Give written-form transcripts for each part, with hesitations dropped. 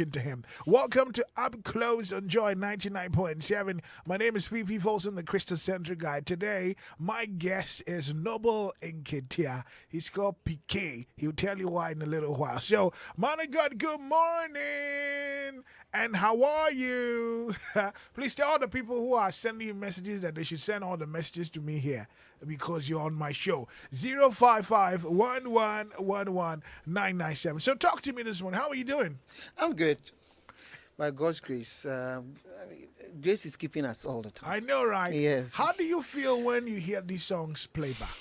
to him. Welcome to Up Close on Joy 99.7. My name is Fifi, Folson, the Christocentric guy. Today, my guest is Noble Nketsiah. He's called PK. He'll tell you why in a little while. So, man of God, good morning. And how are you? Please tell all the people who are sending you messages that they should send all the messages to me here because you're on my show. 055-1111-997. So talk to me this morning. How are you doing? I'm good. By God's grace. Grace is keeping us all the time. I know, right? Yes. How do you feel when you hear these songs play back?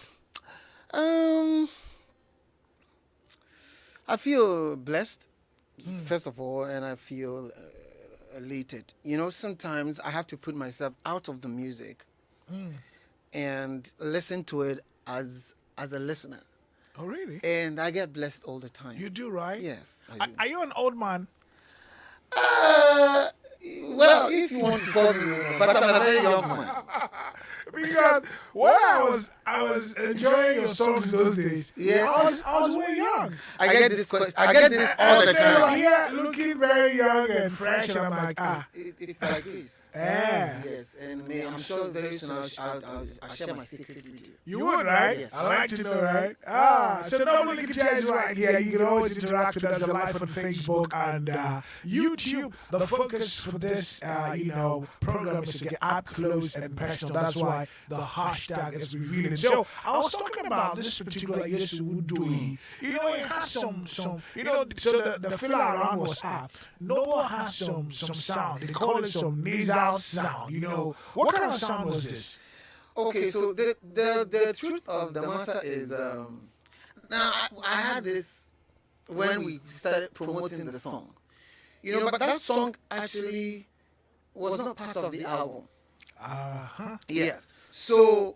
I feel blessed, first of all, and I feel elated. You know, sometimes I have to put myself out of the music and listen to it as a listener. Oh, really? And I get blessed all the time. You do, right? Yes, I do. Are you an old man? Well, if you want to call me, but I'm a very young man. Because when I was enjoying your songs those days, Yeah. I was way young. I get this question. I get this all the time. Here, looking very young and fresh, and I'm like, It's like this. Yeah. Yes, and I'm sure very soon I'll share my secret with you. You would, right? Yes. I like to know, right? So Noble Nketsiah is right here. You can always interact with us live on Facebook and YouTube. The focus for this, program is to get up close and personal. That's why the hashtag is revealing. So I was talking about this particular Yesu Udui. It has some, so the filler around was up. Noble has some sound. They call it some nasal sound. What kind of sound was this? Okay, so the truth of the matter is, now I had this when we started promoting the song, but that song actually was not part of the album. Yes. So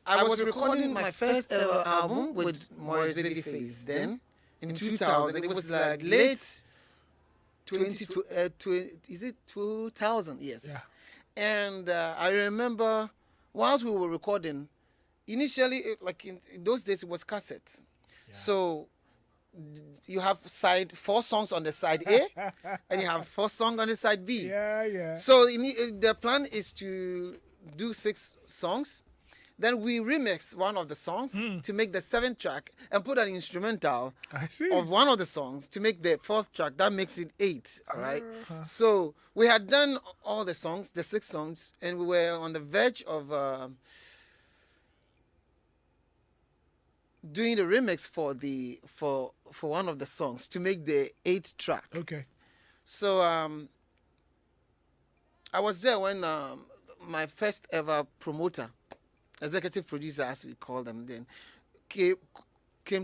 I was recording my first ever album with Morris Babyface then in 2000. It was like late 2000? Yes. Yeah. And I remember whilst we were recording, initially, like in those days, it was cassettes. Yeah. So you have 4 songs on the side A, and you have 4 songs on the side B. Yeah. So the plan is to do 6 songs. Then we remix one of the songs to make the 7th track and put an instrumental of one of the songs to make the 4th track. That makes it 8, all right? So we had done all the songs, the 6 songs, and we were on the verge of doing the remix for one of the songs to make the 8th track. Okay. So I was there when my first ever promoter, executive producer as we call them then, came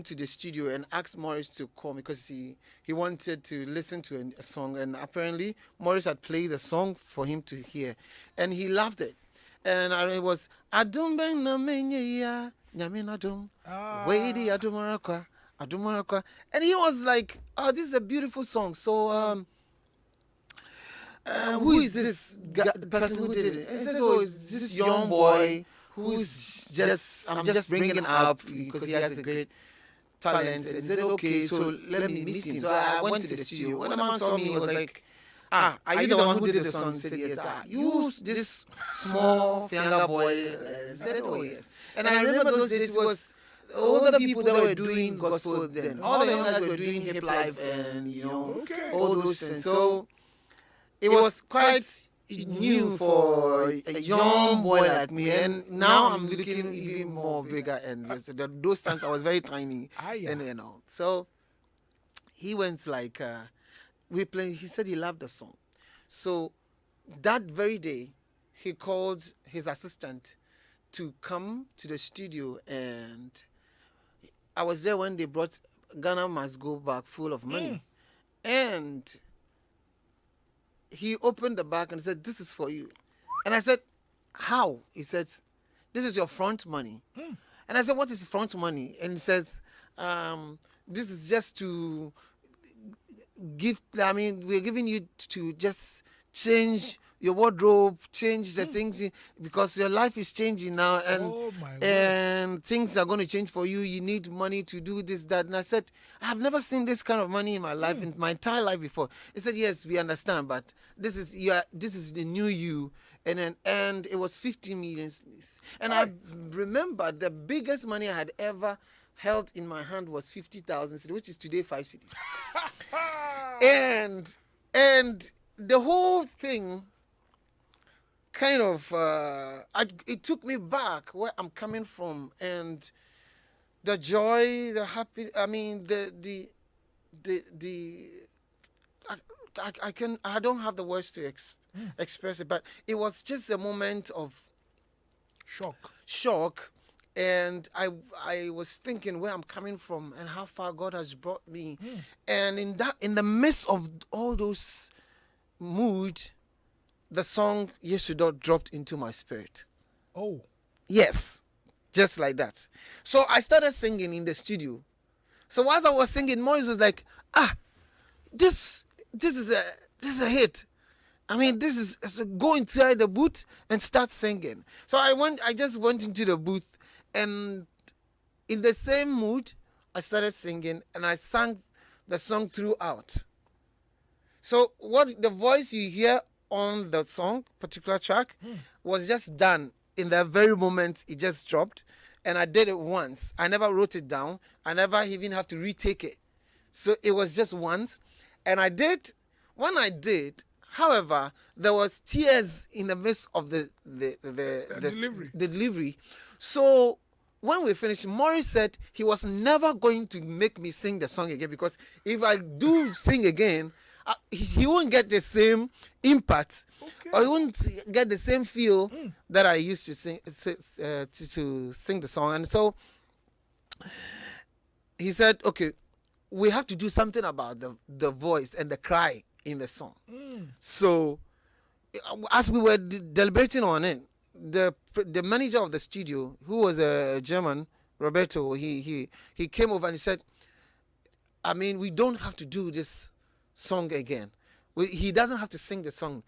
to the studio and asked Morris to call me because he wanted to listen to a song, and apparently Morris had played the song for him to hear, and he loved it. And it was Adum Ben na Menya Nyamin Adum Wadi Adumarakwa Adumarakwa, and he was like, "Oh, this is a beautiful song." So who is this the person who did it? And he said, "Oh, it's this young boy who's I'm just bringing up because he has a great talent." And he said, "Okay, so let me meet him." So I went to the studio. When the man saw me, he was like, "Are you the one who did the song?" He said, "Yes." "You, this small younger boy?" I said, "Oh, yes." And I remember those days it was all the people that were doing gospel then. All the young guys were doing hip life and, all those things. So it was quite new for a young boy like me, and now I'm looking even more bigger, and those times I was very tiny, and so he went like we played. He said he loved the song, so that very day he called his assistant to come to the studio, and I was there when they brought Ghana Must Go Back full of money, and he opened the bag and said, "This is for you." And I said, "How?" He said, "This is your front money." And I said, "What is front money?" And he says, "This is just to give, we're giving you to just change your wardrobe, change the things because your life is changing now, and Oh, my word. and things are going to change for you. You need money to do this, that. And I said, I have never seen this kind of money in my life, in my entire life before. He said, yes, we understand, but this is the new you. And it was 50 million. And I remember the biggest money I had ever held in my hand was 50,000, which is today 5 cities. and the whole thing kind of it took me back where I'm coming from, and the joy, the happy. I mean, the I don't have the words to express it, but it was just a moment of shock, and I was thinking where I'm coming from and how far God has brought me, and in the midst of all those mood, the song Yeshua dropped into my spirit. Oh, yes, just like that. So I started singing in the studio. So whilst I was singing, Maurice was like, this is a hit. I mean, this is, so go inside the booth and start singing. So I just went into the booth, and in the same mood, I started singing, and I sang the song throughout. So what the voice you hear on the song, particular track, was just done in that very moment it just dropped, and I did it once. I never wrote it down. I never even have to retake it. So it was just once, and I did. When I did, however, there was tears in the midst of the delivery. So when we finished, Maurice said he was never going to make me sing the song again, because if I do sing again, he won't get the same impact, or he won't get the same feel that I used to sing to sing the song. And so he said, okay, we have to do something about the voice and the cry in the song. So as we were deliberating on it, the manager of the studio, who was a German, Roberto, he came over and he said, I mean, we don't have to do this song again. He doesn't have to sing the song.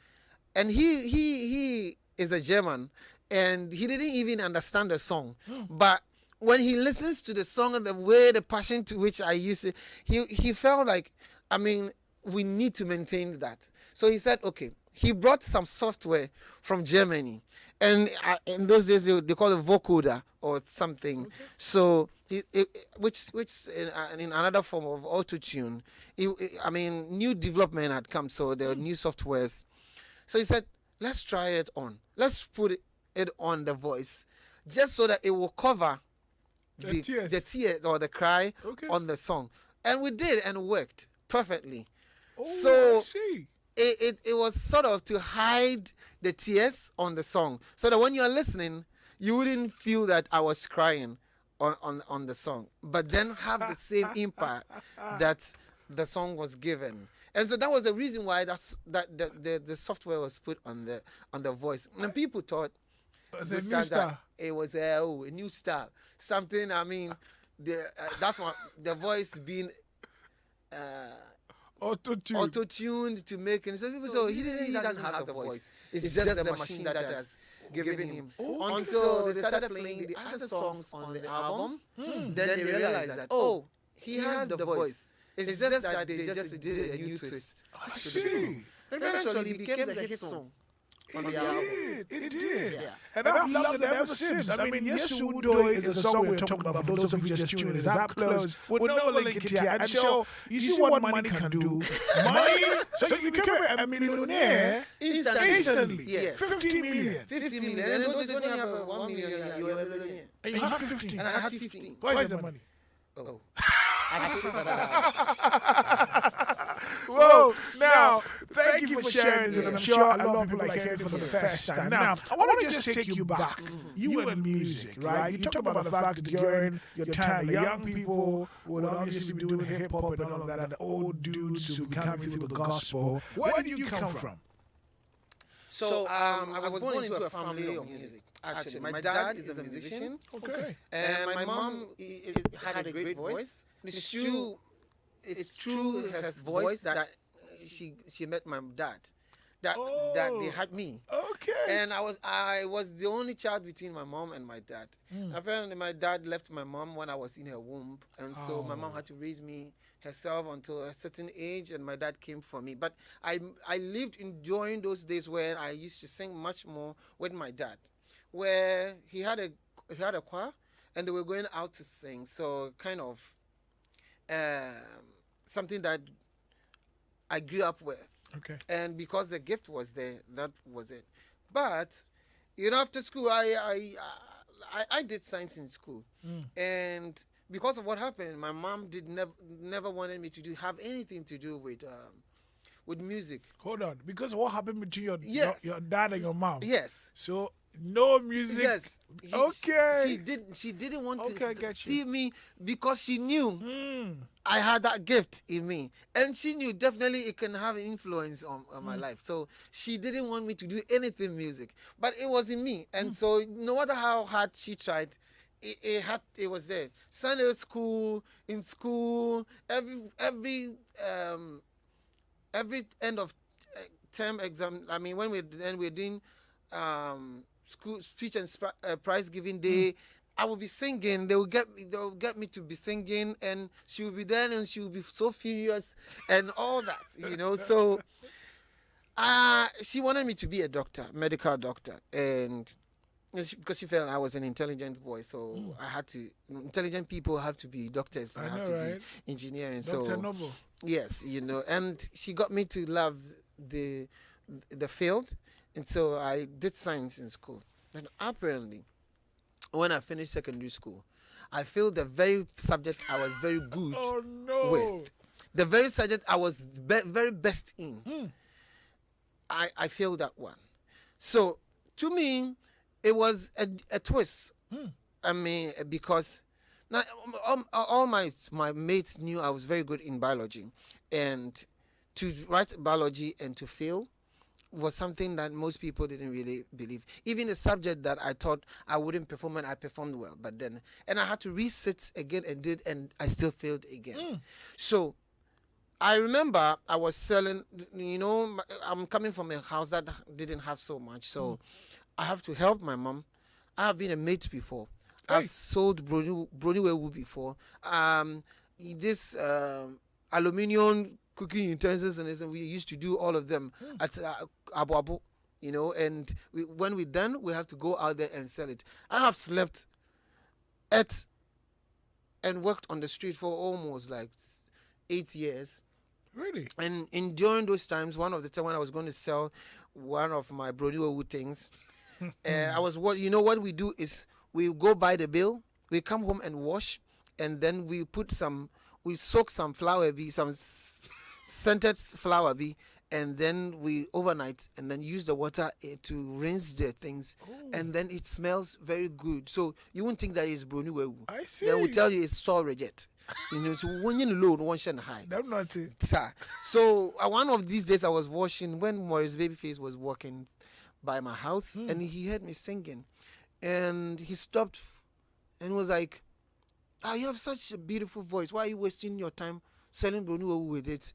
And he is a German, and he didn't even understand the song. But when he listens to the song and the way, the passion to which I used it, he felt like, I mean, we need to maintain that. So he said, okay, he brought some software from Germany. And in those days, they call it vocoder or something. So, which in another form of auto-tune. I mean, new development had come, so there were new softwares. So he said, let's try it on. Let's put it on the voice, just so that it will cover the tears or the cry on the song. And we did, and it worked perfectly. Oh, so I see. It was sort of to hide the tears on the song, so that when you're listening, you wouldn't feel that I was crying on the song, but then have the same impact that the song was given. And so that was the reason why the software was put on the voice. And people thought it was a new style, something. I mean, that's what the voice being auto-tuned to make it. So people say, he doesn't have the voice. It's just the machine that has given him. Until they started playing the other songs on the album, then they realized that, he has the voice. It's just that they just did a new twist. I see. Eventually, it became the hit song on the album. It did. Yeah. And I've loved it ever since. I mean, Yesu Udo is a song we're talking about. For those of you just tuning in, is up close with Noble Nketsiah. And so, you see what money can do. Money, so you become a millionaire instantly. Yes. 15 million. 50 million. And those only have 1 million, you are a millionaire. And you have 15. And I have 15. Where is the money? Oh. Whoa, now, thank you for sharing this, and I'm sure a lot of people are hearing it for the first time. Now, I want to just take you back, you and music, right? You talk about the fact that during your time, the young people would obviously be doing hip-hop and all of that, and the old dudes who become into the gospel. Where did you come from? So, I was born into a family of music. Actually, my dad is a musician. Okay. And my mom had a great voice. It's true her voice that she met my dad. that they Oh, had me. okay. And I was the only child between my mom and my dad. Apparently, my dad left my mom when I was in her womb, and so my mom Oh, had to raise me herself until a certain age, and my dad came for me. But I lived in during those days where I used to sing much more with my dad, where he had a choir, and they were going out to sing. So kind of something that I grew up with, okay. and because the gift was there, that was it. But after school, I did science in school, and because of what happened, my mom did never wanted me to have anything to do with music. Hold on. Because what happened between Yes, your dad and your mom? yes. So no music. Yes, she Okay. did. She didn't want Okay, I to get you. see me because she knew Hmm. I had that gift in me, and she knew definitely it can have an influence on my life. So she didn't want me to do anything music, but it was in me, and so no matter how hard she tried, it was there. Sunday school, in school, every end of term exam. I mean, when we're doing school speech and prize giving day, I will be singing. They'll get me to be singing, and she will be there, and she will be so furious and all that. So she wanted me to be a doctor, medical doctor, and because she felt I was an intelligent boy, so I had to. Intelligent people have to be doctors. I Have know, to right? be engineering. Dr. So Noble. yes, and she got me to love the field, and so I did science in school. And apparently, when I finished secondary school, I feel the very subject I was very good Oh no. with, the very subject I was very best in, I failed that one. So to me, it was a twist. I mean, because now all my mates knew I was very good in biology, and to write biology and to fail was something that most people didn't really believe. Even a subject that I thought I wouldn't perform, and I performed well, but then I had to resit again and I still failed again. So I remember I was selling. I'm coming from a house that didn't have so much, so I have to help my mom. I have been a mate before. Hey. I've sold brownie wewu before. This aluminium cooking utensils, and we used to do all of them at Abu Abu, and when we're done, we have to go out there and sell it. I have slept, ate, and worked on the street for almost like 8 years. Really? And during those times, one of the time when I was going to sell one of my brownie things, I was what we do is we go buy the bill, we come home and wash, and then we soak some flour bee, some scented flour bee, and then we overnight and then use the water to rinse the things, and then it smells very good. So you won't think that it's brownie wewu. I see. They will tell you it's soil reject. So when you're low, one shine high. Them not it. Sir. So one of these days I was washing when Maurice Babyface was walking by my house, and he heard me singing, and he stopped and was like, you have such a beautiful voice. Why are you wasting your time selling brownie with it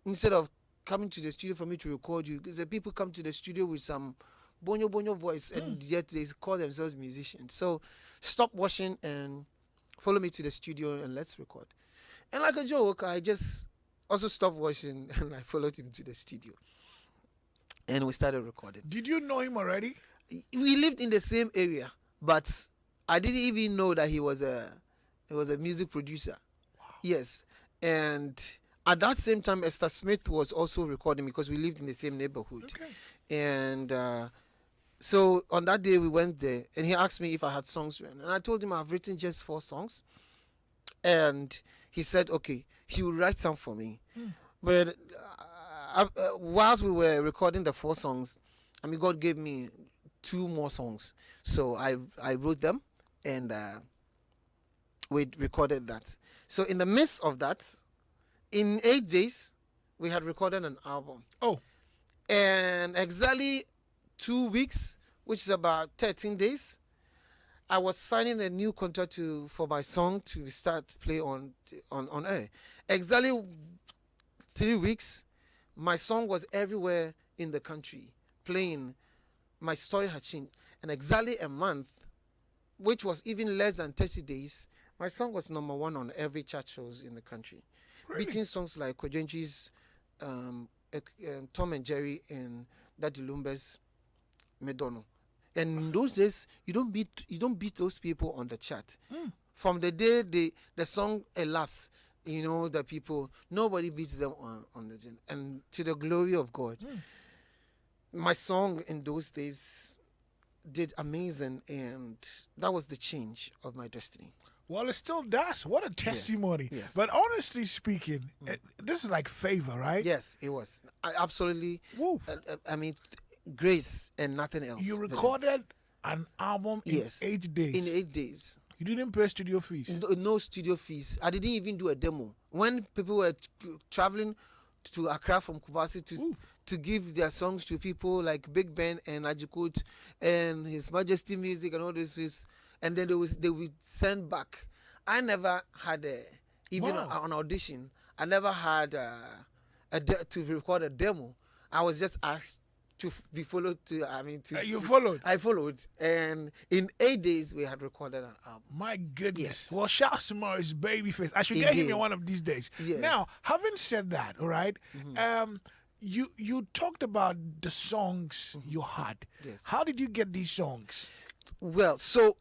instead of coming to the studio for me to record you? Because the people come to the studio with some bonyo voice, and yet they call themselves musicians. So stop washing and follow me to the studio and let's record. And like a joke, I just also stopped washing and I followed him to the studio. And we started recording. Did you know him already? We lived in the same area, but I didn't even know that he was a music producer. Wow. Yes. And at that same time, Esther Smith was also recording because we lived in the same neighborhood. Okay. And so on that day, we went there, and he asked me if I had songs written. And I told him I've written just 4 songs. And he said, okay, he will write some for me. But whilst we were recording the 4 songs, God gave me 2 more songs. So I wrote them, and we recorded that. So in the midst of that, in 8 days, we had recorded an album. Oh. And exactly 2 weeks, which is about 13 days, I was signing a new contract for my song to start play on air. Exactly 3 weeks, my song was everywhere in the country playing, my story had changed. And exactly a month, which was even less than 30 days, my song was #1 on every chart shows in the country. Really? Beating songs like Kojenji's Tom and Jerry and Daddy Lumber's Medono. And in those days, you don't beat those people on the chart. From the day the song elapsed, the people, nobody beats them on the chart. And to the glory of God, my song in those days did amazing, and that was the change of my destiny. Well, it still does. What a testimony. Yes. But honestly speaking, this is like favor, right? Yes, it was. Absolutely. Woo. I mean, grace and nothing else. You recorded an album in Yes. 8 days. In 8 days. You didn't pay studio fees. No studio fees. I didn't even do a demo. When people were traveling to Accra from Kumasi to give their songs to people like Big Ben and Ajikut and His Majesty Music and all this, and then they would send back. I never had even an audition. I never had to record a demo. I was just asked to be followed You followed? I followed, and in 8 days we had recorded an album. My goodness. Yes. Well, shouts to Maurice Babyface. I should get him Indeed. in one of these days. Yes. Now, having said that, all right, you talked about the songs you had. Yes. How did you get these songs? Well, so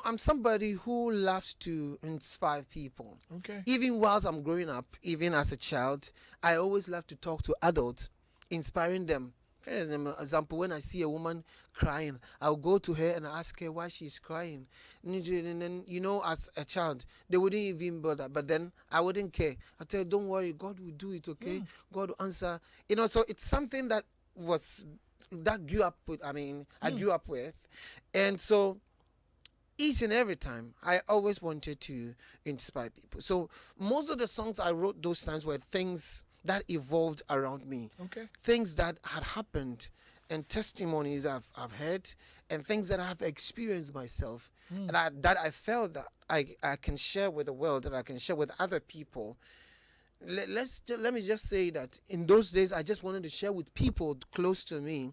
I'm somebody who loves to inspire people. Okay. Even whilst I'm growing up, even as a child, I always love to talk to adults, inspiring them. For example, when I see a woman crying, I'll go to her and ask her why she's crying. And then, as a child, they wouldn't even bother. But then I wouldn't care. I tell her, don't worry, God will do it, okay? God will answer. So it's something that grew up with, I grew up with. And so each and every time, I always wanted to inspire people. So most of the songs I wrote those times were things that evolved around me. Okay. Things that had happened and testimonies I've heard and things that I have experienced myself and that I felt that I can share with the world, that I can share with other people. Let me just say that in those days, I just wanted to share with people close to me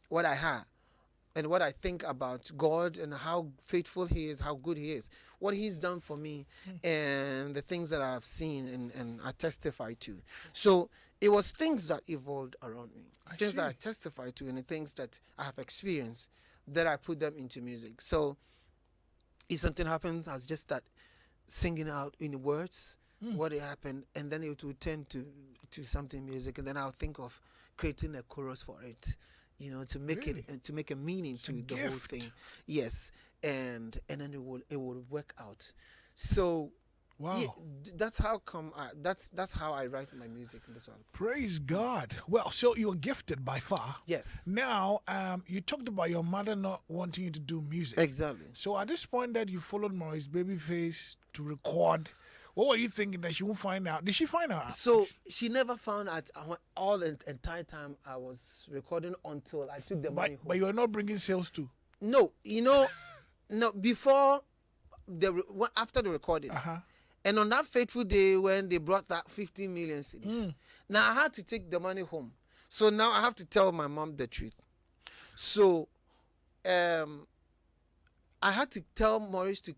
what I had and what I think about God and how faithful He is, how good He is, what He's done for me, and the things that I've seen and I testify to. So it was things that evolved around me, things that I testify to, and the things that I have experienced that I put them into music. So if something happens, I just start singing out in the words what it happened, and then it would turn to something music, and then I'll think of creating a chorus for it. To make it to make a meaning to the whole thing. Yes, and then it will work out. So Wow. that's how that's how I write my music in this one. Praise God. Well, so you're gifted by far. Yes. Now, you talked about your mother not wanting you to do music. Exactly. So at this point that you followed Maurice Babyface to record, what were you thinking that she won't find out? Did she find out? So she never found out all the entire time I was recording until I took the money home. But you were not bringing sales too. No, no. Before after the recording, and on that fateful day when they brought that 15 million cedis, now I had to take the money home. So now I have to tell my mom the truth. So, I had to tell Maurice to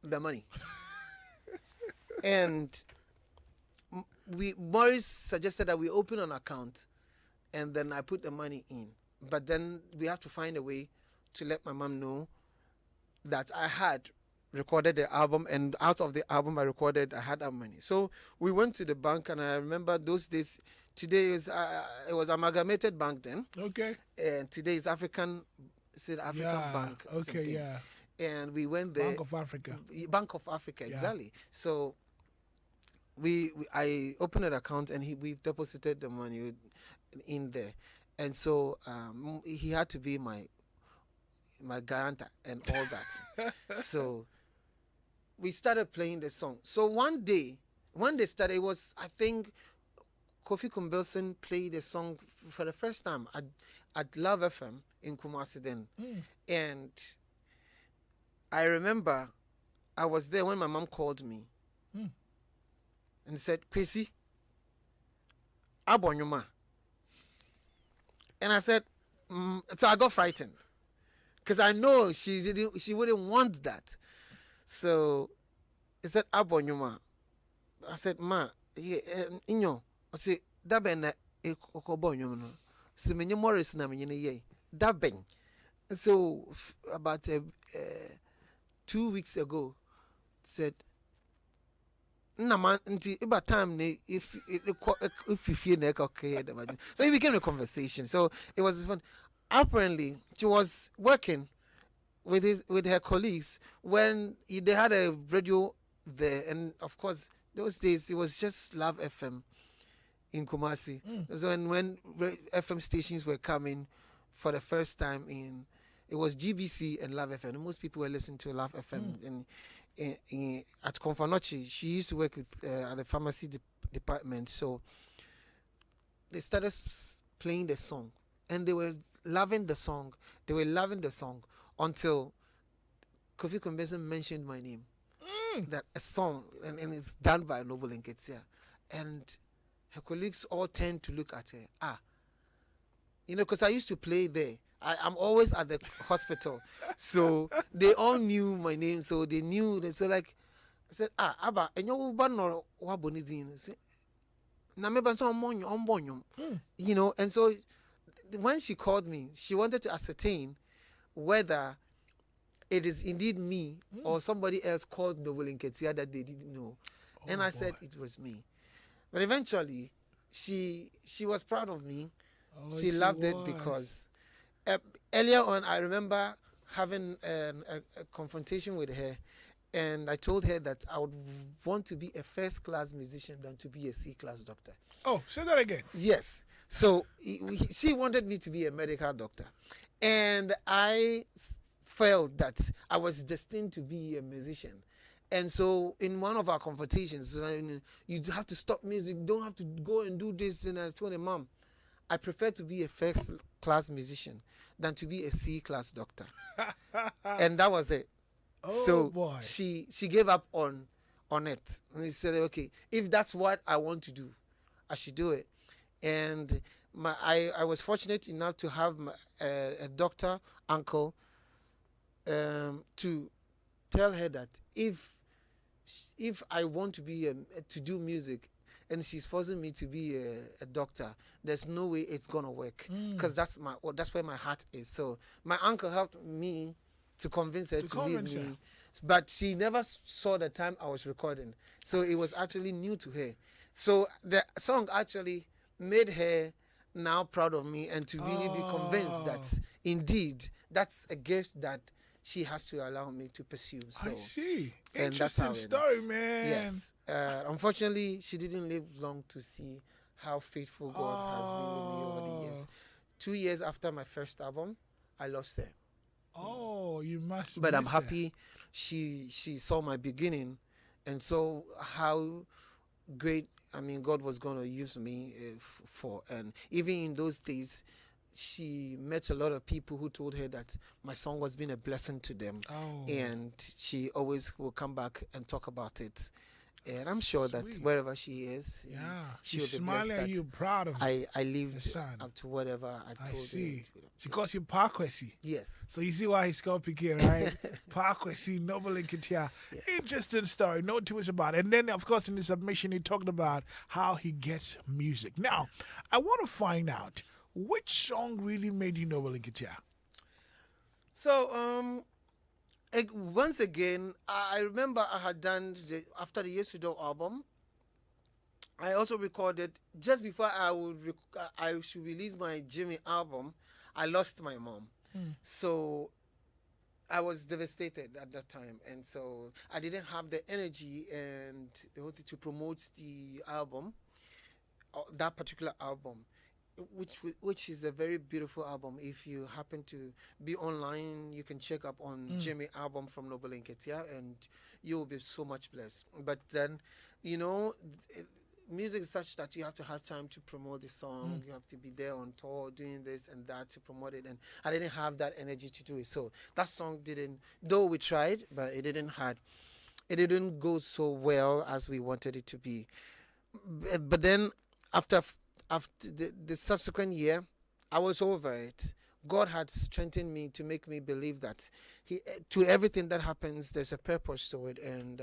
the money. And Maurice suggested that we open an account and then I put the money in. But then we have to find a way to let my mom know that I had recorded the album, and out of the album I had that money. So we went to the bank, and I remember those days. Today it was Amalgamated Bank then. Okay. And today is African Bank. Okay, something. yeah. And we went there. Bank of Africa. Bank of Africa, exactly. So I opened an account, and we deposited the money in there, and so he had to be my guarantor and all that. So we started playing the song. So one day, when they started, it was, I think, Kofi Kumbelson played the song for the first time at Love FM in Kumasi then. And I remember I was there when my mom called me and said, Kwesi, Abonyuma. And I said, so I got frightened because I know she wouldn't want that. So he said, Abonyuma. I said, Ma, inyo. I said, Daben okobonyum no. So many Morris na me ye. Daben. So about 2 weeks ago, said, Naman until about time if Fifi okay. So it became a conversation. So it was fun. Apparently, she was working with her colleagues when they had a radio there, and of course those days it was just Love FM in Kumasi. So when FM stations were coming for the first time it was GBC and Love FM. Most people were listening to Love FM. And at Konfanochi, she used to work with at the pharmacy department. So they started playing the song, and they were loving the song. They were loving the song until Kofi Kombesen mentioned my name. That a song, and it's done by Noble Nketsiah. And her colleagues all tend to look at her. Because I used to play there. I'm always at the hospital. So they all knew my name. So they knew. So like, I said, Abba, and you no wabonidin. And so when she called me, she wanted to ascertain whether it is indeed me or somebody else called Noble Nketsiah that they didn't know. And I said it was me. But eventually, she was proud of me. She loved it because earlier on, I remember having a confrontation with her, and I told her that I would want to be a first-class musician than to be a C-class doctor. Oh, say that again. Yes. So she wanted me to be a medical doctor, and I felt that I was destined to be a musician. And so in one of our confrontations, you have to stop music, you don't have to go and do this. And I told her, Mom, I prefer to be a first-class musician than to be a C-class doctor. And that was it. Boy. She gave up on it. And she said, okay, if that's what I want to do, I should do it. And I was fortunate enough to have a doctor uncle to tell her that if I want to be to do music, and she's forcing me to be a doctor, there's no way it's gonna work, because that's where my heart is. So my uncle helped me to convince her to leave me, but she never saw the time I was recording, so it was actually new to her. So the song actually made her now proud of me, and to really be convinced that indeed that's a gift that she has to allow me to pursue. So, I see. And Interesting that's how story, man. Yes. Unfortunately, she didn't live long to see how faithful God has been with me over the years. 2 years after my first album, I lost her. Oh, you must. But I'm happy she saw my beginning and saw how great, God was going to use me for. And even in those days, she met a lot of people who told her that my song was being a blessing to them. And she always will come back and talk about it. And I'm sure that wherever she is, she'll be blessed smiling at you, proud of I lived up to whatever I told her. She calls you Parkwesi. Yes. So you see why he's called Piquet, right? Parkwesi, Noble Nketsiah. Yes. Interesting story. No two ways about it. And then, of course, in the submission, he talked about how he gets music. Now, I want to find out, which song really made you Noble Nketsiah? So, once again, I remember I had done, after the Yes to Do album, I also recorded, just before I should release my Jimmy album, I lost my mom. So I was devastated at that time. And so I didn't have the energy and the whole thing to promote the album, that particular album. Which is a very beautiful album. If you happen to be online, you can check up on Jimmy album from Noble Nketsiah, and you will be so much blessed. But then, music is such that you have to have time to promote the song. You have to be there on tour doing this and that to promote it, and I didn't have that energy to do it. So that song didn't, though we tried, but it didn't go so well as we wanted it to be. But then after the subsequent year, I was over it. God had strengthened me to make me believe that to everything that happens, there's a purpose to it, and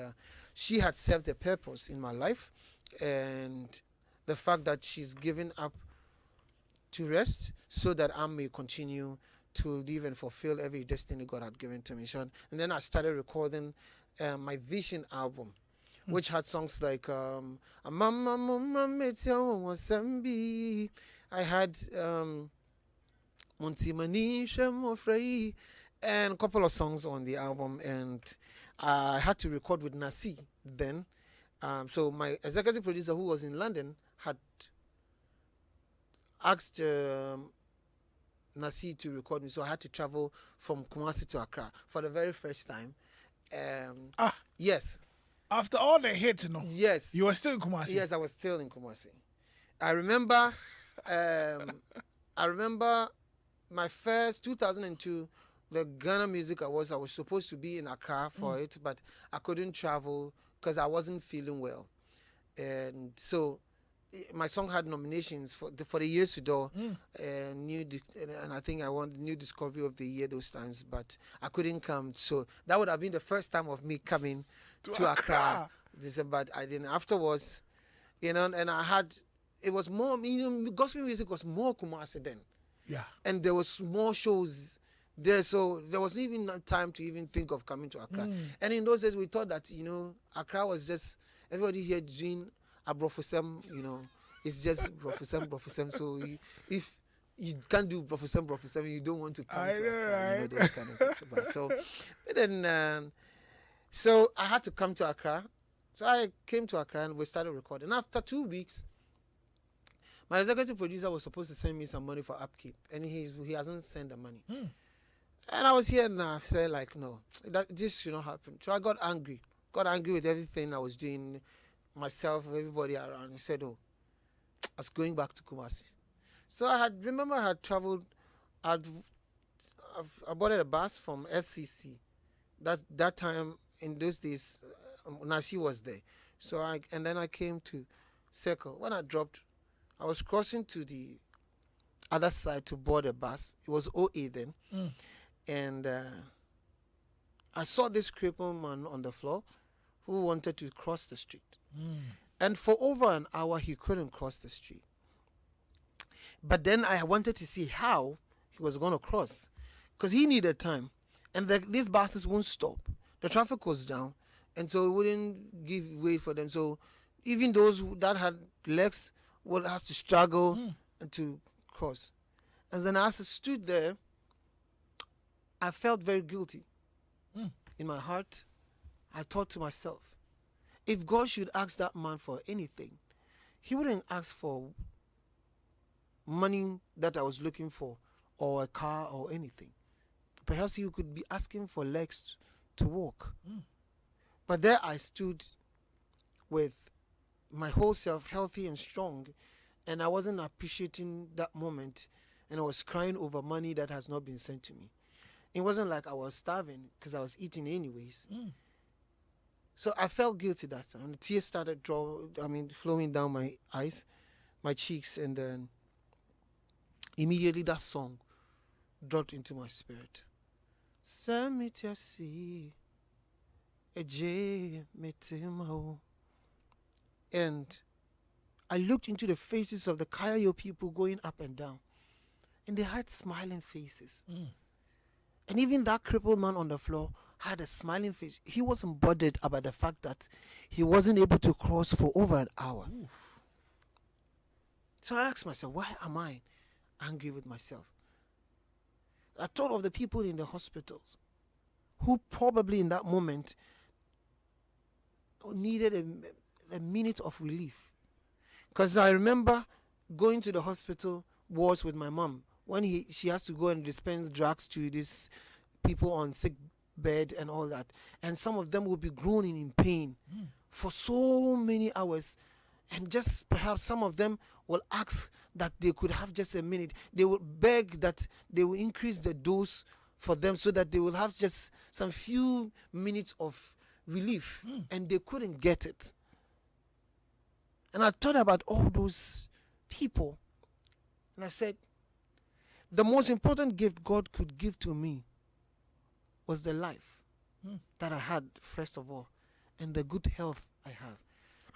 she had served a purpose in my life, and the fact that she's given up to rest so that I may continue to live and fulfill every destiny God had given to me. So, and then I started recording my Vision album, which had songs like I had and a couple of songs on the album, and I had to record with Nasi then. So my executive producer, who was in London, had asked Nasi to record me, so I had to travel from Kumasi to Accra for the very first time. Yes. After all the hits, Yes. You were still in Kumasi. Yes, I was still in Kumasi. I remember my first 2002, the Ghana Music Awards. I was supposed to be in Accra for it, but I couldn't travel because I wasn't feeling well, and so my song had nominations for the Years to Do, and I think I won the New Discovery of the Year those times, but I couldn't come. So that would have been the first time of me coming to Accra. But I didn't. Afterwards, and I had. It was more. Gospel music was more Kumasi then. Yeah. And there was more shows there, so there wasn't even time to even think of coming to Accra. And in those days, we thought that Accra was just everybody here doing Abrofosem. It's just Brofosem. So if you can't do Brofosem, you don't want to come to Accra. Right. Those kind of things. But then, so I had to come to Accra. So I came to Accra and we started recording. After 2 weeks, my executive producer was supposed to send me some money for upkeep, and he hasn't sent the money. And I was here and I said, like, no, this should not happen. So I got angry with everything I was doing, myself, everybody around. He said, oh, I was going back to Kumasi. So I had traveled, I boarded a bus from SCC. That time, in those days, Nasi was there. So then I came to Circle. When I dropped, I was crossing to the other side to board a bus. It was OA then. And I saw this crippled man on the floor who wanted to cross the street. And for over an hour, he couldn't cross the street. But then I wanted to see how he was going to cross, because he needed time. And these buses won't stop. The traffic was down, and so it wouldn't give way for them. So even those that had legs would have to struggle to cross. And then as I stood there, I felt very guilty. In my heart, I thought to myself, if God should ask that man for anything, he wouldn't ask for money that I was looking for, or a car or anything. Perhaps he could be asking for legs to walk. But there I stood with my whole self healthy and strong, and I wasn't appreciating that moment, and I was crying over money that has not been sent to me. It wasn't like I was starving, because I was eating anyways. So I felt guilty that time. The tears started flowing down my eyes, my cheeks, and then immediately that song dropped into my spirit. And I looked into the faces of the Kayayo people going up and down, and they had smiling faces. And even that crippled man on the floor had a smiling face. He wasn't bothered about the fact that he wasn't able to cross for over an hour. So I asked myself, why am I angry with myself? I thought of the people in the hospitals who probably in that moment needed a minute of relief. Because I remember going to the hospital wards with my mom when she has to go and dispense drugs to these people on sick bed and all that. And some of them will be groaning in pain for so many hours. And just perhaps some of them will ask that they could have just a minute. They will beg that they will increase the dose for them so that they will have just some few minutes of relief. And they couldn't get it. And I thought about all those people. And I said, the most important gift God could give to me was the life that I had, first of all, and the good health I have.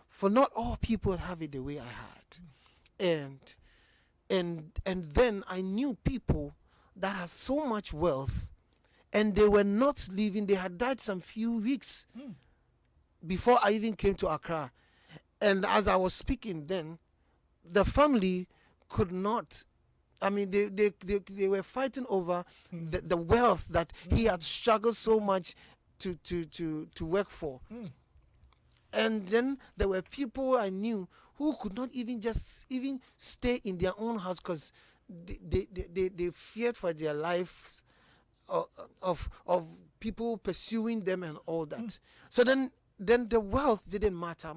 For not all people have it the way I had. And then I knew people that have so much wealth, and they were not living. They had died some few weeks before I even came to Accra. And as I was speaking then, the family could not. I mean, they were fighting over the wealth that he had struggled so much to work for. And then there were people I knew who could not even stay in their own house because they feared for their lives of people pursuing them and all that. So then the wealth didn't matter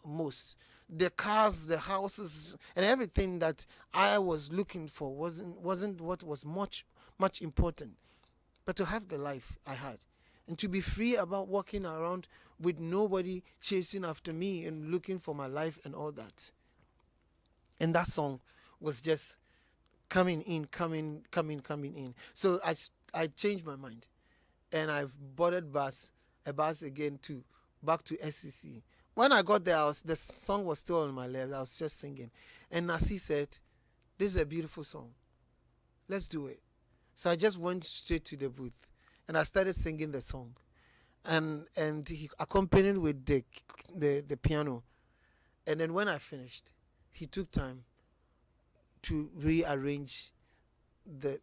most. The cars, the houses, and everything that I was looking for wasn't what was much important, but to have the life I had, and to be free about walking around with nobody chasing after me and looking for my life and all that. And that song was just coming in. So I changed my mind, and I've boarded a bus again back to SCC. When I got there, the song was still on my lips. I was just singing. And Nasi said, "This is a beautiful song. Let's do it." So I just went straight to the booth and I started singing the song. And he accompanied with the piano. And then when I finished, he took time to rearrange did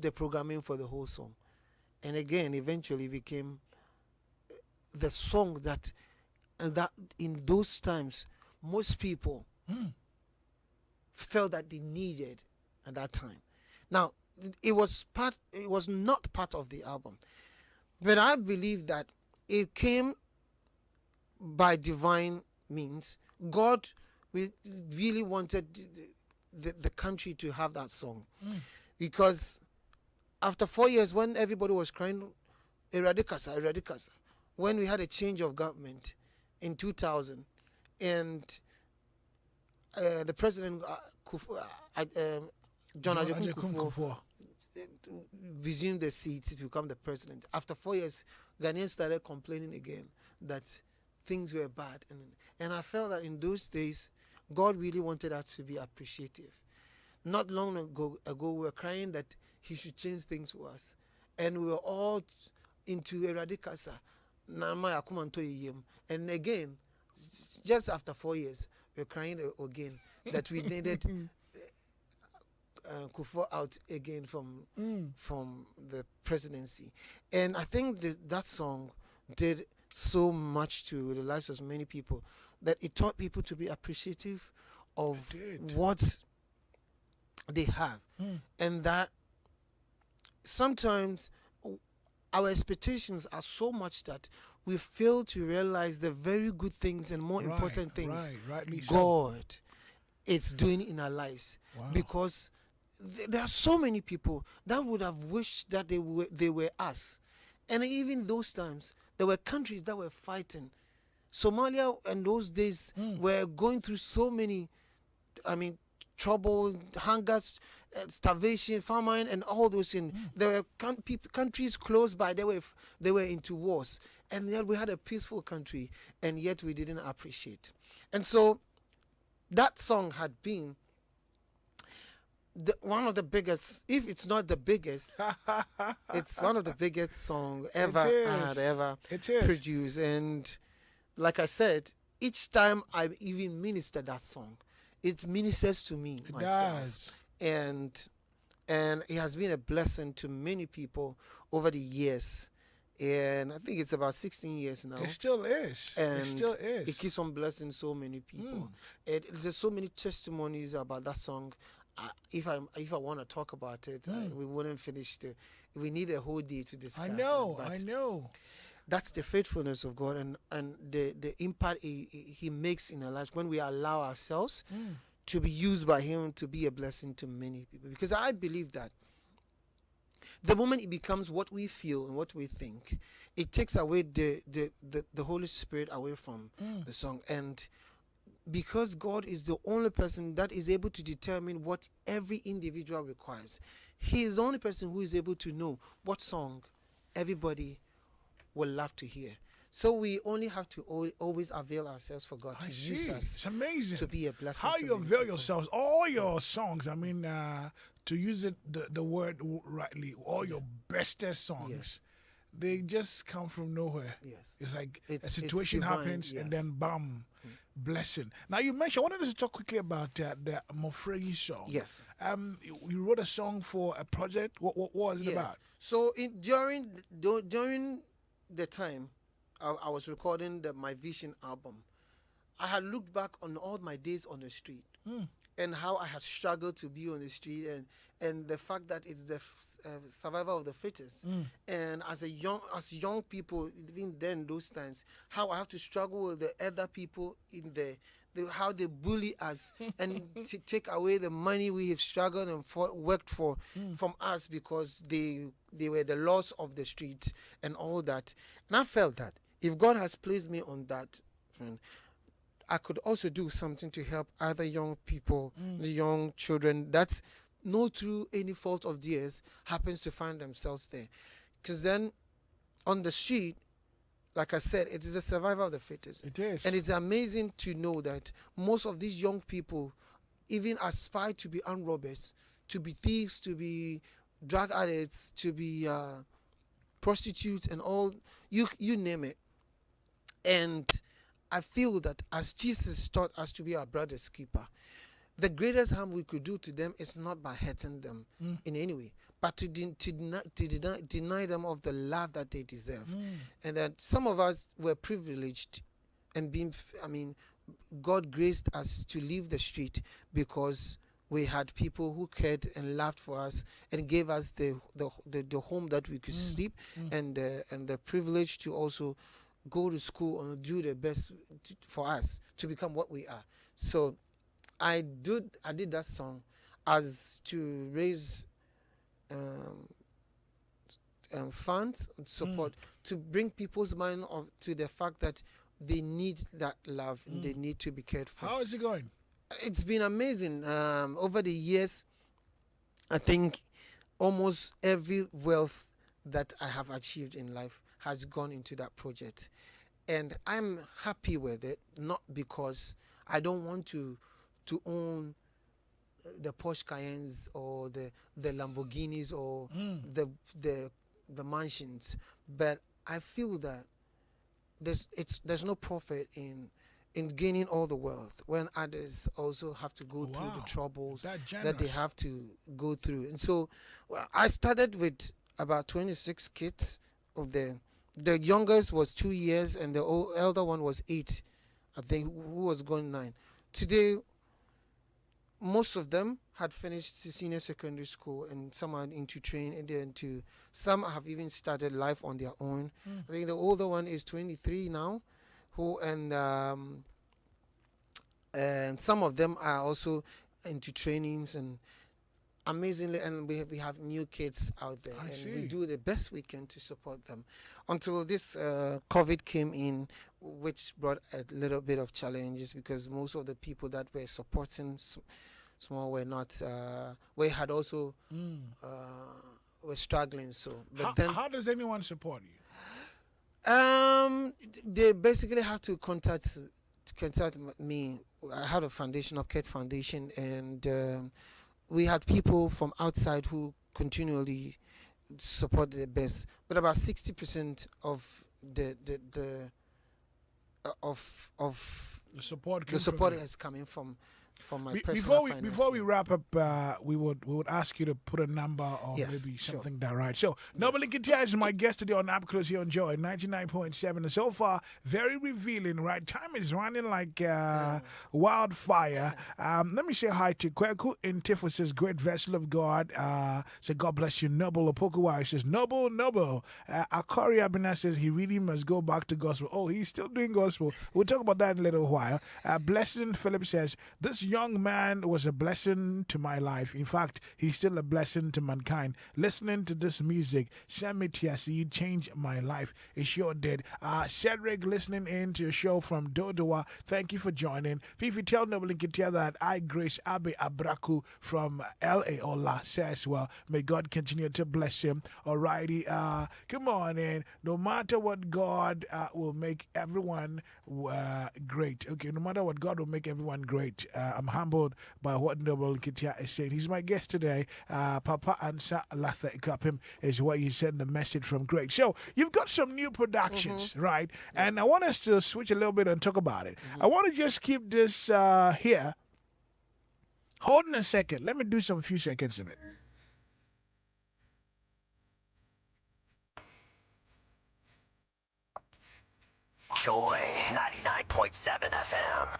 the programming for the whole song. And again, eventually became the song that in those times most people felt that they needed at that time. Now, it was not part of the album, but I believe that it came by divine means. God really wanted the country to have that song, because after 4 years, when everybody was crying, Eradicasa, when we had a change of government in 2000, and the president John Ajay Kufuor resumed the seat to become the president. After 4 years, Ghanaians started complaining again that things were bad, and I felt that in those days, God really wanted us to be appreciative. Not long ago, we were crying that He should change things for us, and we were all into Eradicasa. And again, just after 4 years, we're crying again that we needed Kufuor out again from the presidency. And I think that song did so much to the lives of many people that it taught people to be appreciative of what they have, and that sometimes our expectations are so much that we fail to realize the very good things and more important things God is doing in our lives. Because there are so many people that would have wished that they were us. And even those times, there were countries that were fighting. Somalia in those days were going through so many, trouble, hunger, starvation, famine, and all those things. There were countries close by. They were into wars, and yet we had a peaceful country, and yet we didn't appreciate. And so, that song had been one of the biggest, if it's not the biggest, it's one of the biggest songs ever produced. And like I said, each time I even minister that song, it ministers to me myself. And it has been a blessing to many people over the years. And I think it's about 16 years now. It still is. And it still is. It keeps on blessing so many people. And there's so many testimonies about that song. If I want to talk about it, we wouldn't finish. We need a whole day to discuss. I know. That's the faithfulness of God and the impact He makes in our lives when we allow ourselves to be used by Him to be a blessing to many people. Because I believe that the moment it becomes what we feel and what we think, it takes away the Holy Spirit away from the song. And because God is the only person that is able to determine what every individual requires. He is the only person who is able to know what song everybody will love to hear. So we only have to always avail ourselves for God to use us. It's amazing to be a blessing. how to you many avail people. yourselves. All your songs, I mean, to use it the word rightly, all your bestest songs, Yes. they just come from nowhere. Yes. It's like a It's situation divine, happens and yes. then bam, blessing. Now you mentioned, I wanted us to talk quickly about the Mofregi song. Yes. You wrote a song for a project. What was it Yes. about? So during the time I was recording my Vision album, I had looked back on all my days on the street and how I had struggled to be on the street, and the fact that it's the survival of the fittest. And as young people, even then those times, how I have to struggle with the other people in how they bully us and to take away the money we have struggled and worked for from us because they were the laws of the street and all that. And I felt that if God has placed me on that, friend, I could also do something to help other young people, the young children that's not through any fault of theirs happens to find themselves there. Because then on the street, like I said, it is a survival of the fittest. It is. And it's amazing to know that most of these young people even aspire to be armed robbers, to be thieves, to be drug addicts, to be prostitutes and all, you name it. And I feel that as Jesus taught us to be our brother's keeper, the greatest harm we could do to them is not by hurting them in any way, but to deny them of the love that they deserve. And that some of us were privileged and God graced us to leave the street because we had people who cared and loved for us and gave us the home that we could sleep and the privilege to also go to school and do the best for us to become what we are. So I did that song as to raise funds and support to bring people's mind to the fact that they need that love and they need to be cared for. How is it going? It's been amazing. Over the years, I think almost every wealth that I have achieved in life has gone into that project. And I'm happy with it, not because I don't want to own the Porsche Cayennes or the Lamborghinis or the mansions, but I feel that there's no profit in gaining all the wealth when others also have to go through the troubles that they have to go through. And so I started with about 26 kids. Of the youngest was 2 years and the elder one was 8, I think, who was going 9. Today, most of them had finished senior secondary school and some are into training and some have even started life on their own. I think the older one is 23 now, and some of them are also into trainings and amazingly, and we have new kids out there we do the best we can to support them until this COVID came in, which brought a little bit of challenges because most of the people that were supporting small were not we had also were struggling. So but how does anyone support you? They basically have to contact me. I had a foundation, Upket Foundation, and we had people from outside who continually support the best, but about 60% of the support is coming from my personal finances. Before we wrap up, we would ask you to put a number or maybe something down, right? So, Noble Nketsiah is my guest today on Up Close here on Joy 99.7. And so far, very revealing, right? Time is running like wildfire. Let me say hi to Kweku Intifo, says, great vessel of God. Say, God bless you. Noble Opokuwa says, Noble. Akori Abina says, he really must go back to gospel. Oh, he's still doing gospel. We'll talk about that in a little while. Blessing Philip says, this young man was a blessing to my life. In fact, he's still a blessing to mankind. Listening to this music, Nketsiah, changed my life. It sure did. Cedric, listening in to your show from Dodowa. Thank you for joining. Fifi, tell Noble Nketsiah that I, Grace Abe Abraku from LA Ola, says, well, may God continue to bless him. Alrighty. Come on in. No matter what, God will make everyone great. Okay, no matter what, God will make everyone great. I'm humbled by what Noble Nketsiah is saying. He's my guest today. Papa Ansa Latha Ikapim is what you sent the message from. Great. So you've got some new productions, right? And I want us to switch a little bit and talk about it. I want to just keep this here. Hold on a second. Let me do some few seconds of it. Joy 99.7 FM.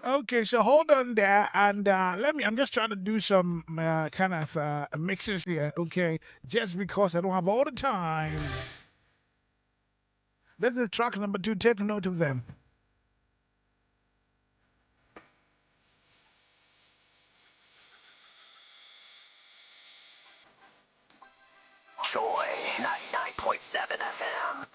Okay, so hold on there, and let me. I'm just trying to do some kind of mixes here, okay? Just because I don't have all the time. This is track number 2. Take note of them. Joy 99.7 FM.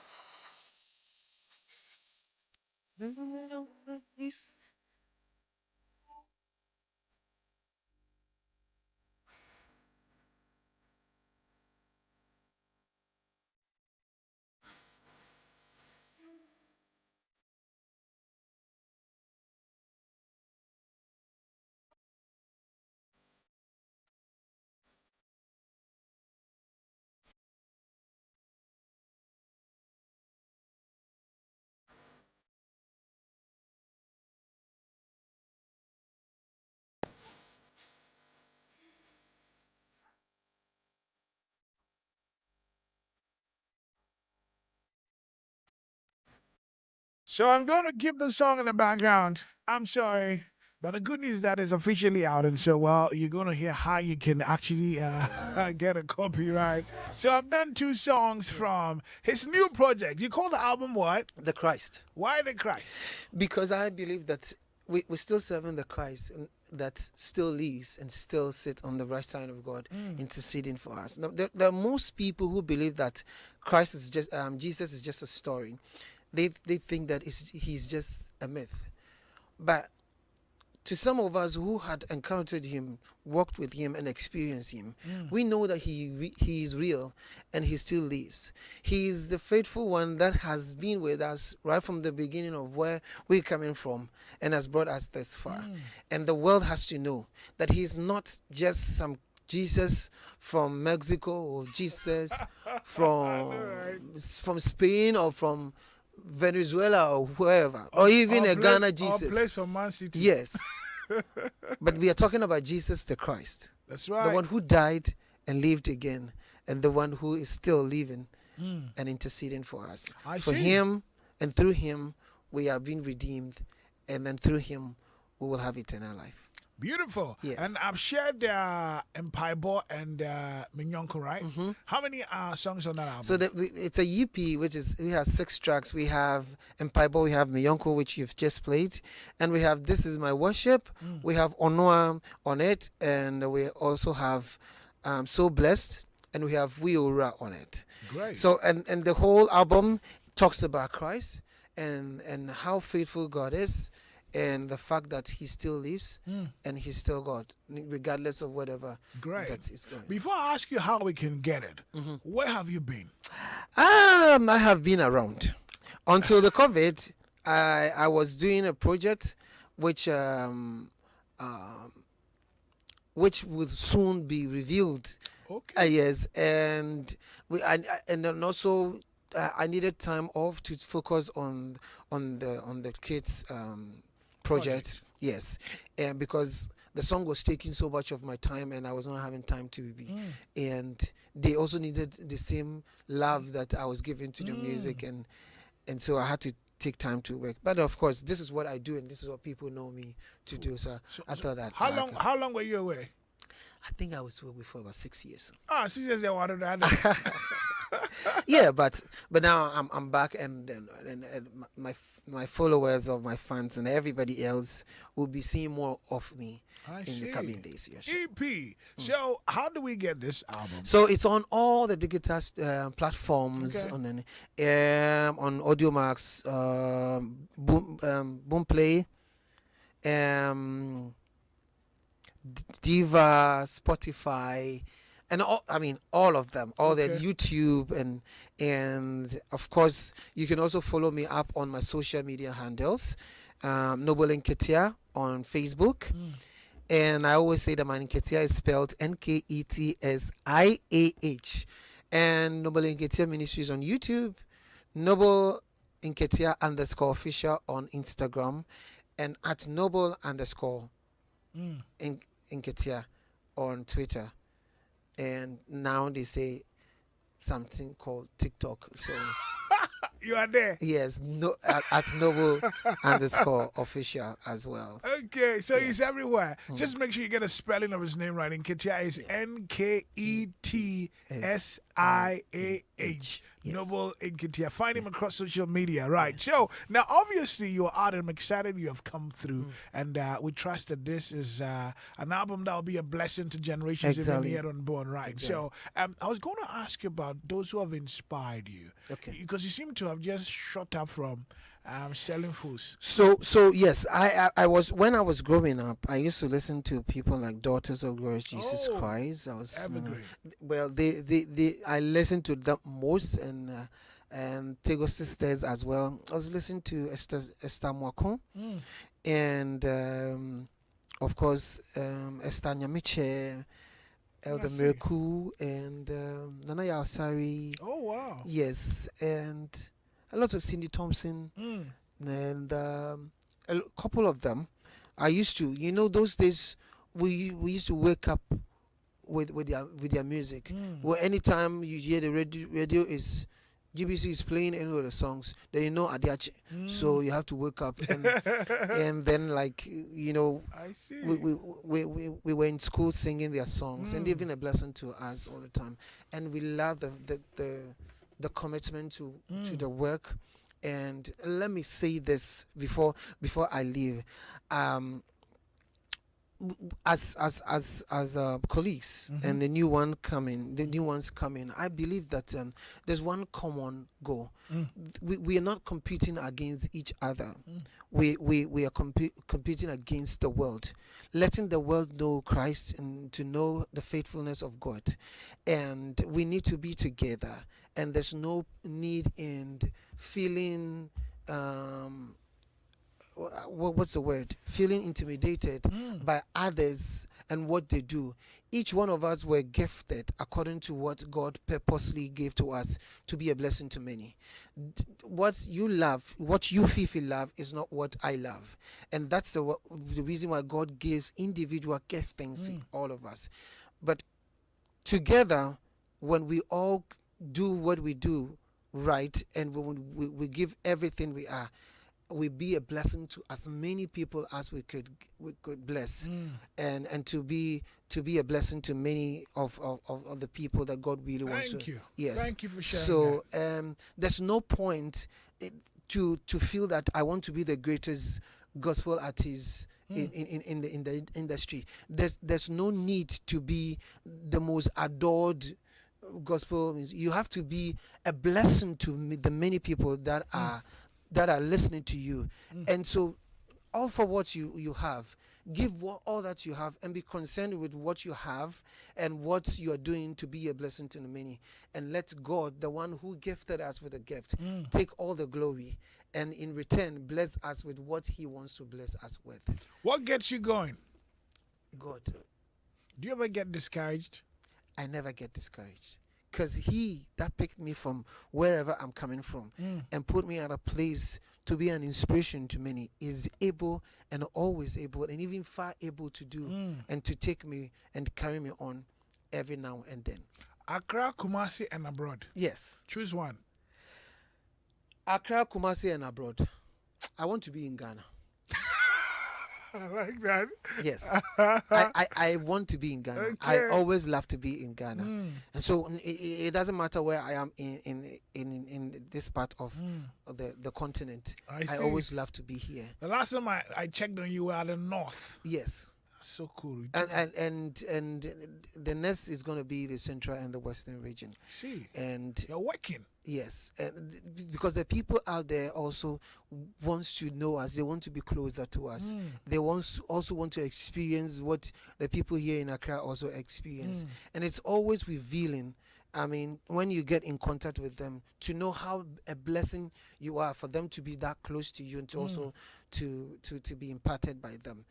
So I'm going to keep the song in the background. I'm sorry. But the good news is that it's officially out, and so, well, you're going to hear how you can actually get a copyright. So I've done 2 songs from his new project. You call the album what? The Christ. Why the Christ? Because I believe that we're still serving the Christ that still lives and still sits on the right side of God, interceding for us. Now, there are most people who believe that Christ is just Jesus is just a story. They think that he's just a myth. But to some of us who had encountered him, walked with him, and experienced him, we know that he is real and he still lives. He is the faithful one that has been with us right from the beginning of where we're coming from and has brought us this far. And the world has to know that he is not just some Jesus from Mexico or Jesus from Spain or from Venezuela or wherever, or even a Ghana Jesus. Or place from Man City. Yes. But we are talking about Jesus the Christ. That's right. The one who died and lived again, and the one who is still living and interceding for us. For him and through him, we are being redeemed, and then through him, we will have eternal life. Beautiful. Yes. And I've shared Empire and Minyonko, right? How many songs on that album? So it's a EP, which is, we have 6 tracks. We have Empire, we have Miyonko, which you've just played, and we have This Is My Worship. We have Onoa on it, and we also have So Blessed, and we have Weora on it. Great. So and the whole album talks about Christ and how faithful God is, and the fact that He still lives and He's still God, regardless of whatever Great. that is going. Before I ask you how we can get it, where have you been? I have been around until the COVID. I was doing a project which would soon be revealed. Okay. Yes, and and then also I needed time off to focus on the kids project. Yes, and because the song was taking so much of my time and I was not having time to be, and they also needed the same love that I was giving to the music, and so I had to take time to work. But of course, this is what I do and this is what people know me to do. So I thought that. How long were you away? I think I was away for about 6 years. 6 years. I wanted that. Yeah, but now I'm back, and my followers, or my fans, and everybody else will be seeing more of me in the coming days. Yeah, sure. EP. So how do we get this album? So it's on all the digital platforms, Okay. on AudioMax, Boomplay, Diva, Spotify, and all of them, all that, Okay. YouTube, and of course you can also follow me up on my social media handles, Noble Nketsiah on Facebook, and I always say that my Nketsiah is spelled Nketiah, and Noble Nketsiah Ministries on YouTube, Noble Nketsiah _official on Instagram, and at Noble Nketsiah on Twitter. And now they say something called TikTok. So You are there. yes, at Noble _official as well. Okay, so he's Yes. everywhere. Just make sure you get a spelling of his name right. Nketsiah is Nketsiah. Yes. Noble Nketsiah. Find him across social media, right? So now, obviously, you're out. I'm excited you have come through, and we trust that this is an album that will be a blessing to generations Exactly. even here on Born, right? Exactly. So I was going to ask you about those who have inspired you, Okay. because you seem to have just shot up from selling foods. So yes, I was, when I was growing up, I used to listen to people like Daughters of Glorious Jesus Oh, Christ. I was evergreen. well, they I listened to them most, and Tego Sisters as well. I was listening to Esther Mwakon, and of course Esther Nyamiche, Elder I see. Miracle, and Nana Yaosari. Oh, wow. Yes, and a lot of Cindy Thompson, and couple of them. I used to, those days we used to wake up with their music. Well, anytime you hear the radio is GBC is playing any of the songs, then Adiache. So you have to wake up, and then I see. we were in school singing their songs, and they've been a blessing to us all the time, and we love the commitment to the work. And let me say this before I leave, as colleagues, and the new ones coming, I believe that there's one common goal. We are not competing against each other. We are competing against the world, letting the world know Christ and to know the faithfulness of God. And we need to be together, and there's no need in feeling what's the word? Feeling intimidated by others and what they do. Each one of us were gifted according to what God purposely gave to us to be a blessing to many. What you love, what you, Fifi, love is not what I love. And that's the reason why God gives individual giftings to all of us. But together, when we all do what we do right, and when we give everything we are, we be a blessing to as many people as we could bless, and to be a blessing to many of the people that God really wants to. Thank you. Yes. Thank you for sharing. So there's no point to feel that I want to be the greatest gospel artist in the industry. There's no need to be the most adored gospel means you have to be a blessing to the many people that are listening to you. And so offer what you have, give all that you have, and be concerned with what you have and what you are doing to be a blessing to the many, and let God, the one who gifted us with a gift, take all the glory, and in return bless us with what he wants to bless us with. What gets you going? God. Do you ever get discouraged? I never get discouraged, because he that picked me from wherever I'm coming from and put me at a place to be an inspiration to many is able and always able and even far able to do and to take me and carry me on every now and then. Accra, Kumasi, and abroad. Yes. Choose one. Accra, Kumasi, and abroad. I want to be in Ghana. I like that. Yes. I want to be in Ghana. Okay. I always love to be in Ghana. And so it doesn't matter where I am in this part of the continent. I always love to be here. The last time I checked on you were at the north. Yes. That's so cool. And the next is going to be the central and the western region. See. And You're working. yes, and because the people out there also wants to know us. They want to be closer to us. They also want to experience what the people here in Accra also experience. And it's always revealing. I mean, when you get in contact with them, to know how a blessing you are, for them to be that close to you, and to also to be imparted by them.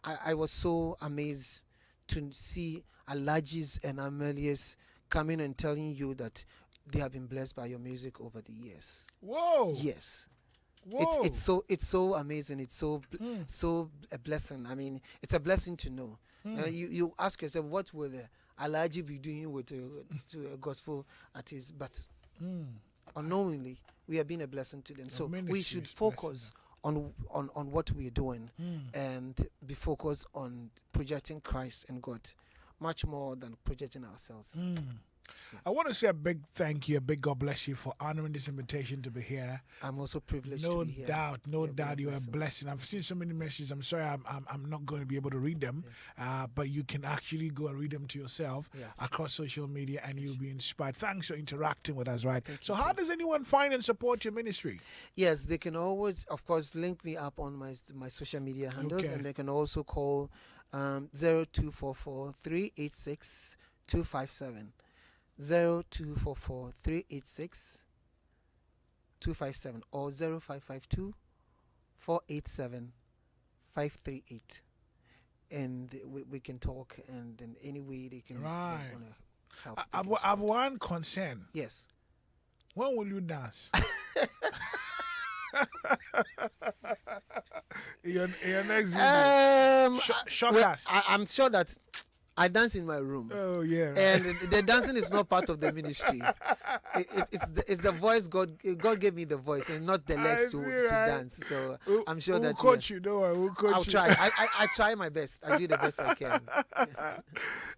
I was so amazed to see Alajis and Amelias coming and telling you that they have been blessed by your music over the years. Whoa. Yes. Whoa. It's so amazing. It's so a blessing. I mean, it's a blessing to know. And you ask yourself, what will Alaji be doing with to a gospel artist? But unknowingly, we have been a blessing to them. So we should focus on what we are doing and be focused on projecting Christ and God much more than projecting ourselves. I want to say a big thank you, a big God bless you for honoring this invitation to be here. I'm also privileged to be here. No doubt, you are a blessing. I've seen so many messages. I'm sorry, I'm not going to be able to read them, but you can actually go and read them to yourself across social media, and you'll be inspired. Thanks for interacting with us, right? So, how does anyone find and support your ministry? Yes, they can always, of course, link me up on my social media handles, and they can also call 0244 386 257. 0244 386 257 or 0552 487 538, and we can talk, and in any way they can help. I've one concern. Yes. When will you dance? your next video. Shock us. I'm sure that I dance in my room. Oh yeah. Right. And the dancing is not part of the ministry. It's the voice. God gave me the voice and not the legs to dance. So I'm sure we'll that coach you. Don't worry, we'll coach I'll try. I try my best. I do the best I can.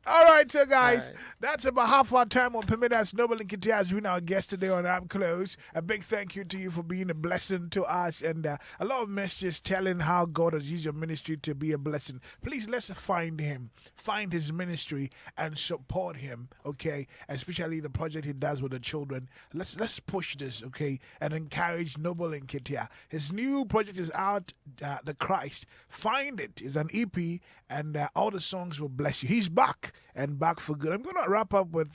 All right, so guys, that's about half our time on Permit Us. Noble Nketsiah has been our guest today on Up Close. A big thank you to you for being a blessing to us, and a lot of messages telling how God has used your ministry to be a blessing. Please, let's find him, find his ministry, and support him. Okay, especially the project he does with the children. Let's push this, okay, and encourage Noble Nketsiah. His new project is out, The Christ. Find it. It's an EP, and all the songs will bless you. He's back, and back for good. I'm gonna wrap up with